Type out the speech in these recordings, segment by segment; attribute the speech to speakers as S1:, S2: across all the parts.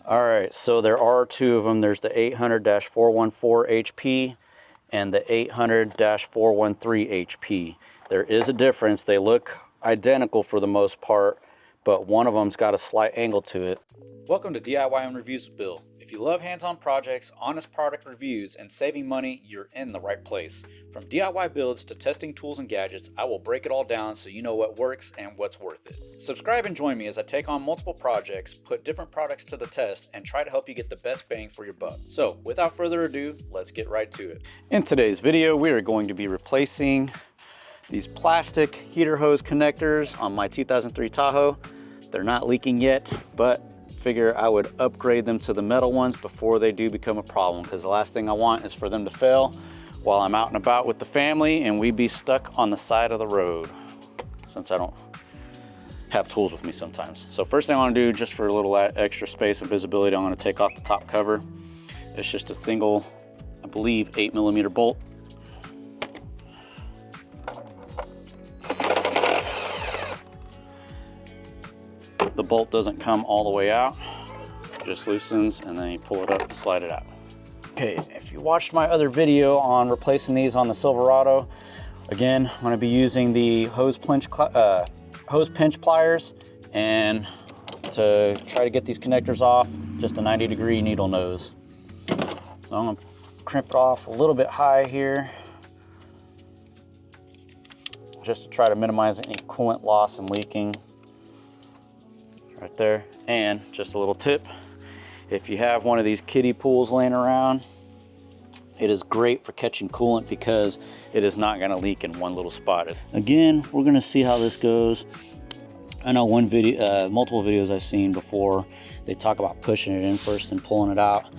S1: All right, so there are two of them. There's the 800-414 HP and the 800-413 HP. There is a difference. They look identical for the most part, but one of them's got a slight angle to it. Welcome to DIY and Reviews with Bill. If you love hands-on projects, honest product reviews, and saving money, you're in the right place. From DIY builds to testing tools and gadgets, I will break it all down so you know what works and what's worth it. Subscribe and join me as I take on multiple projects, put different products to the test, and try to help you get the best bang for your buck. So, without further ado, let's get right to it. In today's video, we are going to be replacing these plastic heater hose connectors on my 2003 Tahoe. They're not leaking yet, but figure I would upgrade them to the metal ones before they do become a problem, because the last thing I want is for them to fail while I'm out and about with the family and we be stuck on the side of the road, since I don't have tools with me sometimes. So first thing I want to do, just for a little extra space and visibility, I'm going to take off the top cover. It's just a single, I believe, 8mm bolt. The bolt doesn't come all the way out, it just loosens, and then you pull it up and slide it out. Okay, if you watched my other video on replacing these on the Silverado, again, I'm going to be using the hose pinch pliers, and to try to get these connectors off, just a 90-degree needle nose. So I'm going to crimp it off a little bit high here, just to try to minimize any coolant loss and leaking. Right there. And just a little tip, if you have one of these kiddie pools laying around, it is great for catching coolant because it is not going to leak in one little spot. Again, we're going to see how this goes. I know one video, multiple videos I've seen before, they talk about pushing it in first and pulling it out.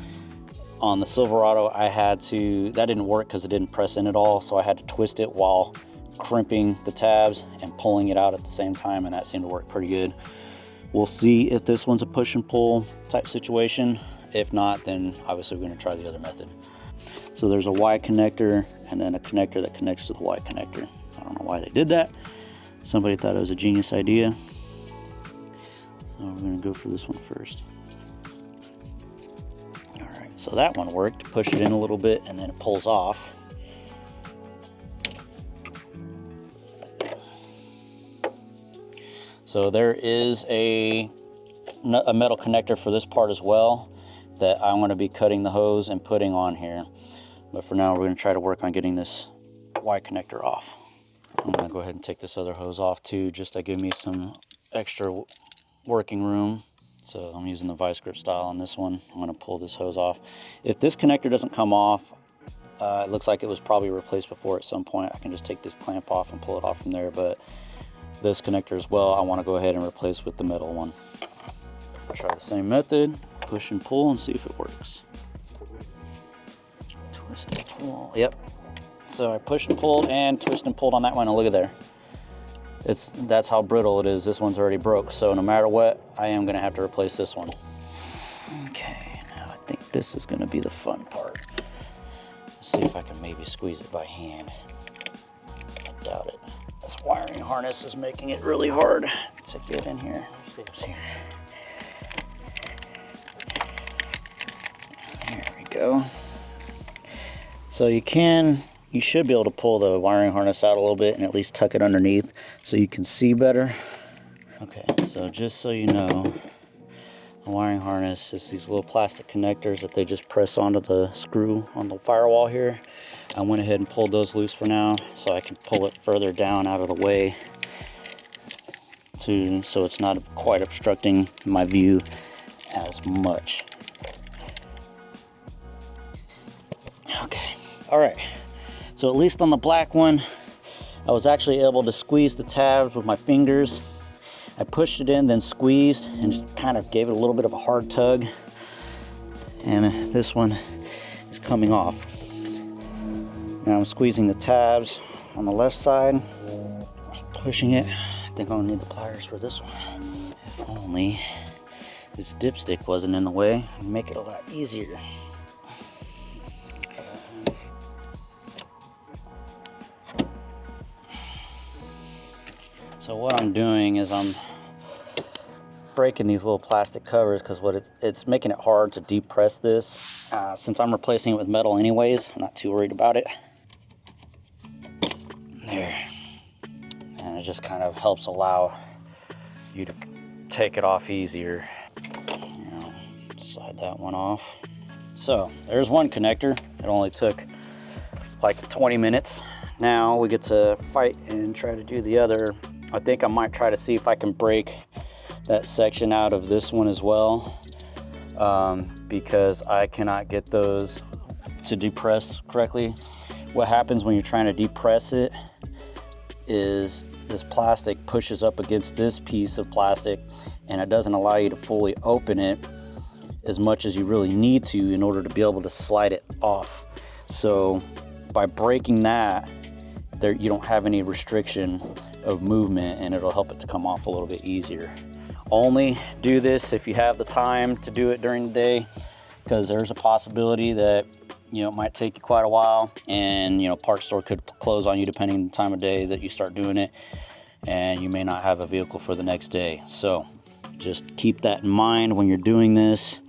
S1: On the Silverado, I had to, that didn't work because it didn't press in at all, so I had to twist it while crimping the tabs and pulling it out at the same time, and that seemed to work pretty good. We'll see if this one's a push and pull type situation. If not, then obviously we're going to try the other method. So there's a Y connector and then a connector that connects to the Y connector. I don't know why they did that. Somebody thought it was a genius idea. So we're going to go for this one first. All right, so that one worked. Push it in a little bit and then it pulls off. So there is a metal connector for this part as well that I'm going to be cutting the hose and putting on here. But for now, we're going to try to work on getting this Y connector off. I'm going to go ahead and take this other hose off too, just to give me some extra working room. So I'm using the vice grip style on this one. I'm going to pull this hose off. If this connector doesn't come off, it looks like it was probably replaced before at some point. I can just take this clamp off and pull it off from there. But this connector as well, I want to go ahead and replace with the metal one. Try the same method, push and pull, and see if it works. Twist and pull, yep. So I pushed and pulled and twist and pulled on that one, and look at there. That's how brittle it is. This one's already broke, so no matter what, I am going to have to replace this one. Okay, now I think this is going to be the fun part. Let's see if I can maybe squeeze it by hand. I doubt it. This wiring harness is making it really hard to get in here. There we go. So you should be able to pull the wiring harness out a little bit and at least tuck it underneath so you can see better. Okay, so just so you know, the wiring harness is these little plastic connectors that they just press onto the screw on the firewall here. I went ahead and pulled those loose for now so I can pull it further down out of the way so it's not quite obstructing my view as much. Okay, all right. So at least on the black one, I was actually able to squeeze the tabs with my fingers. I pushed it in, then squeezed, and just kind of gave it a little bit of a hard tug. And this one is coming off. Now I'm squeezing the tabs on the left side, pushing it. I think I'll need the pliers for this one. If only this dipstick wasn't in the way, it'd make it a lot easier. So what I'm doing is I'm breaking these little plastic covers because it's making it hard to depress this. Since I'm replacing it with metal anyways, I'm not too worried about it. There. And it just kind of helps allow you to take it off easier. You know, slide that one off. So there's one connector. It only took like 20 minutes. Now we get to fight and try to do the other. I think I might try to see if I can break that section out of this one as well, because I cannot get those to depress correctly. What happens when you're trying to depress it is this plastic pushes up against this piece of plastic, and it doesn't allow you to fully open it as much as you really need to in order to be able to slide it off. So by breaking that, there you don't have any restriction of movement, and it'll help it to come off a little bit easier. Only do this if you have the time to do it during the day, because there's a possibility that, you know, it might take you quite a while, and, you know, parts store could close on you depending on the time of day that you start doing it, and you may not have a vehicle for the next day. So just keep that in mind when you're doing this.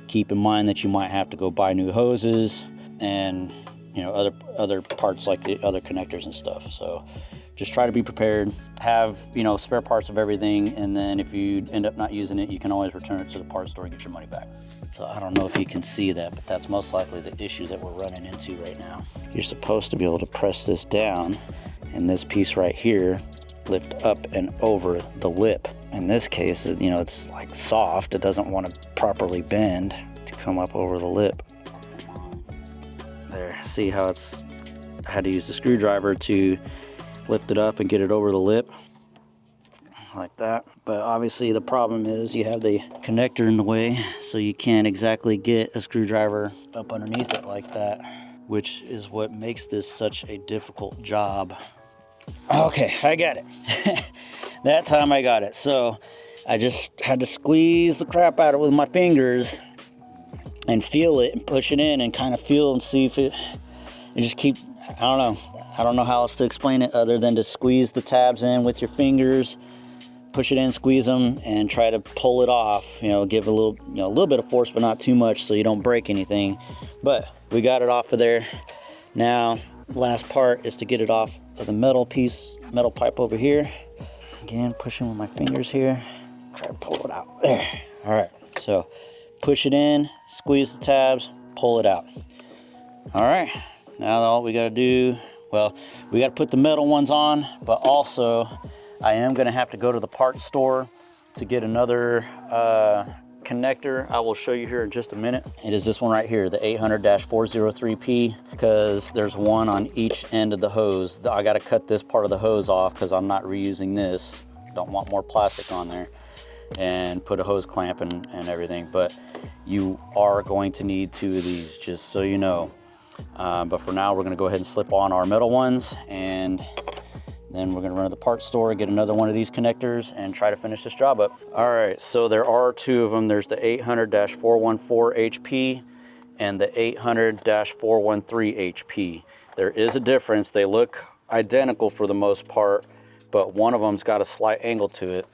S1: Keep in mind that you might have to go buy new hoses and, you know, other parts like the other connectors and stuff. So just try to be prepared, have, you know, spare parts of everything, and then if you end up not using it, you can always return it to the parts store and get your money back. So I don't know if you can see that, but that's most likely the issue that we're running into right now. You're supposed to be able to press this down, and this piece right here lift up and over the lip. In this case, you know, it's like soft. It doesn't want to properly bend to come up over the lip. There, see how I had to use the screwdriver to lift it up and get it over the lip like that. But obviously the problem is you have the connector in the way, so you can't exactly get a screwdriver up underneath it like that, which is what makes this such a difficult job. Okay, I got it. That time I got it. So I just had to squeeze the crap out of it with my fingers and feel it and push it in and kind of feel and see if it just keep, I don't know how else to explain it other than to squeeze the tabs in with your fingers, push it in, squeeze them, and try to pull it off. You know, give a little bit of force, but not too much so you don't break anything. But we got it off of there. Now, last part is to get it off of the metal pipe over here. Again, pushing with my fingers here. Try to pull it out. There. All right. So push it in, squeeze the tabs, pull it out. All right. Now all we got to do, well, we got to put the metal ones on, but also I am going to have to go to the parts store to get another connector. I will show you here in just a minute. It is this one right here, the 800-403P, because there's one on each end of the hose. I got to cut this part of the hose off because I'm not reusing this. Don't want more plastic on there, and put a hose clamp and everything. But you are going to need two of these, just so you know. But for now, we're going to go ahead and slip on our metal ones, and then we're going to run to the parts store, get another one of these connectors, and try to finish this job up. All right, so there are two of them. There's the 800-414HP and the 800-413HP. There is a difference. They look identical for the most part, but one of them's got a slight angle to it.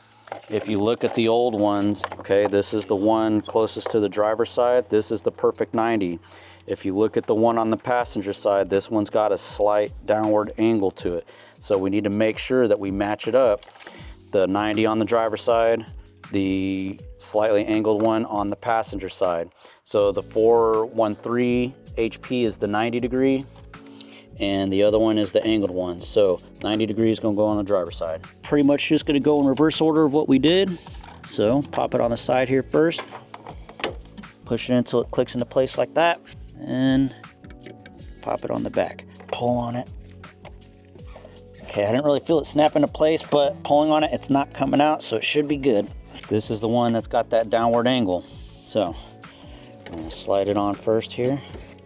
S1: If you look at the old ones, okay, this is the one closest to the driver's side. This is the perfect 90. If you look at the one on the passenger side, this one's got a slight downward angle to it. So we need to make sure that we match it up. The 90 on the driver's side, the slightly angled one on the passenger side. So the 413 HP is the 90 degree, and the other one is the angled one. So 90 degrees is gonna go on the driver's side. Pretty much just gonna go in reverse order of what we did. So pop it on the side here first, push it until it clicks into place like that, and pop it on the back. Pull on it. Okay, I didn't really feel it snap into place, but pulling on it, it's not coming out, so it should be good. This is the one that's got that downward angle. So I'm gonna slide it on first here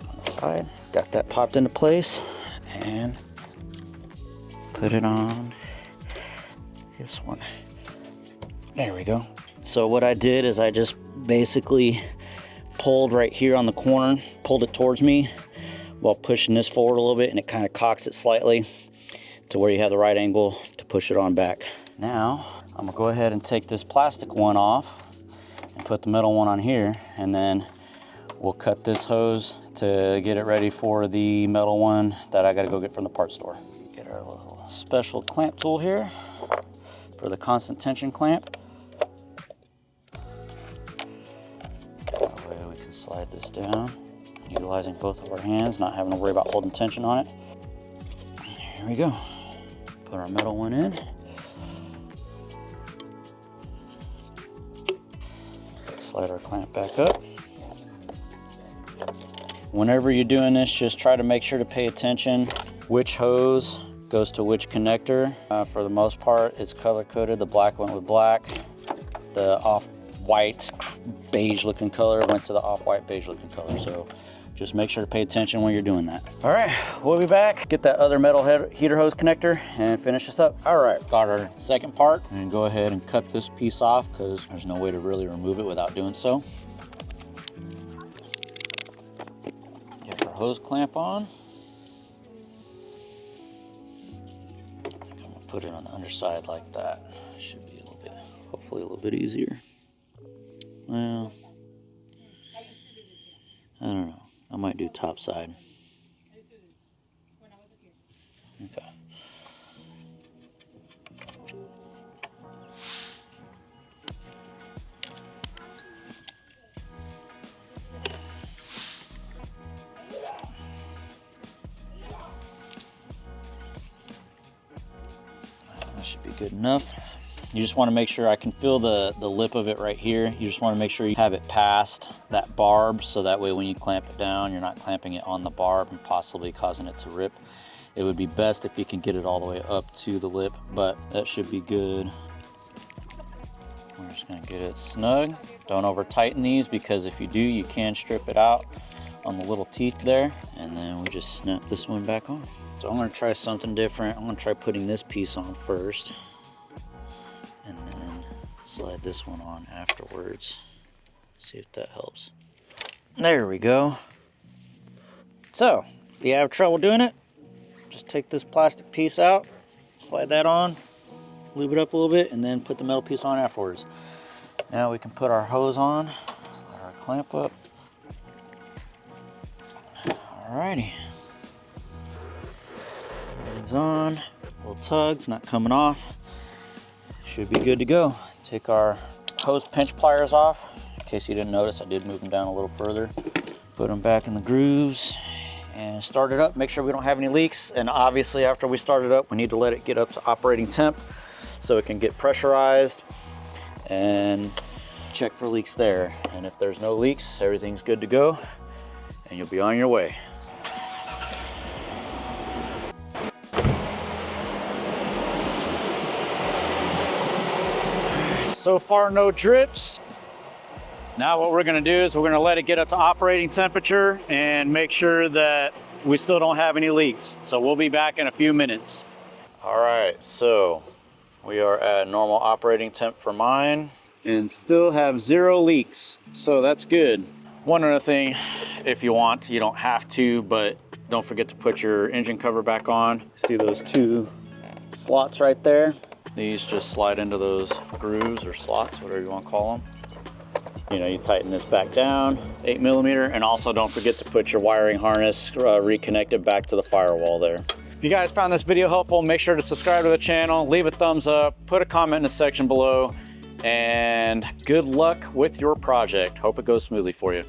S1: on the side. Got that popped into place, and put it on this one. There we go. So what I did is I just basically pulled right here on the corner, pulled it towards me while pushing this forward a little bit, and it kind of cocks it slightly to where you have the right angle to push it on back. Now I'm gonna go ahead and take this plastic one off, and put the metal one on here, and then we'll cut this hose to get it ready for the metal one that I gotta go get from the parts store. Get our little special clamp tool here for the constant tension clamp. That way we can slide this down, utilizing both of our hands, not having to worry about holding tension on it. Here we go. Put our metal one in. Slide our clamp back up. Whenever you're doing this, just try to make sure to pay attention which hose goes to which connector. For the most part, it's color coded. The black went with black. The off-white beige looking color went to the off-white beige looking color. So just make sure to pay attention when you're doing that. All right, we'll be back. Get that other metal heater hose connector and finish this up. All right, got our second part. And go ahead and cut this piece off because there's no way to really remove it without doing so. Get our hose clamp on. I'm gonna put it on the underside like that. Should be a little bit, hopefully a little bit easier. Well, I don't know. I might do top side. Okay. That should be good enough. You just want to make sure, I can feel the lip of it right here. You just want to make sure you have it past that barb, so that way when you clamp it down, you're not clamping it on the barb and possibly causing it to rip. It would be best if you can get it all the way up to the lip, but that should be good. We're just going to get it snug. Don't over tighten these, because if you do, you can strip it out on the little teeth there, and then we just snap this one back on. So I'm going to try something different. I'm going to try putting this piece on first, and then slide this one on afterwards. See if that helps. There we go. So if you have trouble doing it, just take this plastic piece out, slide that on, lube it up a little bit, and then put the metal piece on afterwards. Now we can put our hose on, slide our clamp up. Alrighty. It's on, little tugs, not coming off. Should be good to go. Take our hose pinch pliers off. In case you didn't notice, I did move them down a little further. Put them back in the grooves and start it up. Make sure we don't have any leaks. And obviously after we start it up, we need to let it get up to operating temp so it can get pressurized and check for leaks there. And if there's no leaks, everything's good to go and you'll be on your way. So far, no drips. Now what we're gonna do is we're gonna let it get up to operating temperature and make sure that we still don't have any leaks. So we'll be back in a few minutes. All right, so we are at normal operating temp for mine and still have 0 leaks. So that's good. One other thing, if you want, you don't have to, but don't forget to put your engine cover back on. See those 2 slots right there? These just slide into those grooves or slots, whatever you want to call them. You know, you tighten this back down, 8mm, and also don't forget to put your wiring harness reconnected back to the firewall there. If you guys found this video helpful, make sure to subscribe to the channel, leave a thumbs up, put a comment in the section below, and good luck with your project. Hope it goes smoothly for you.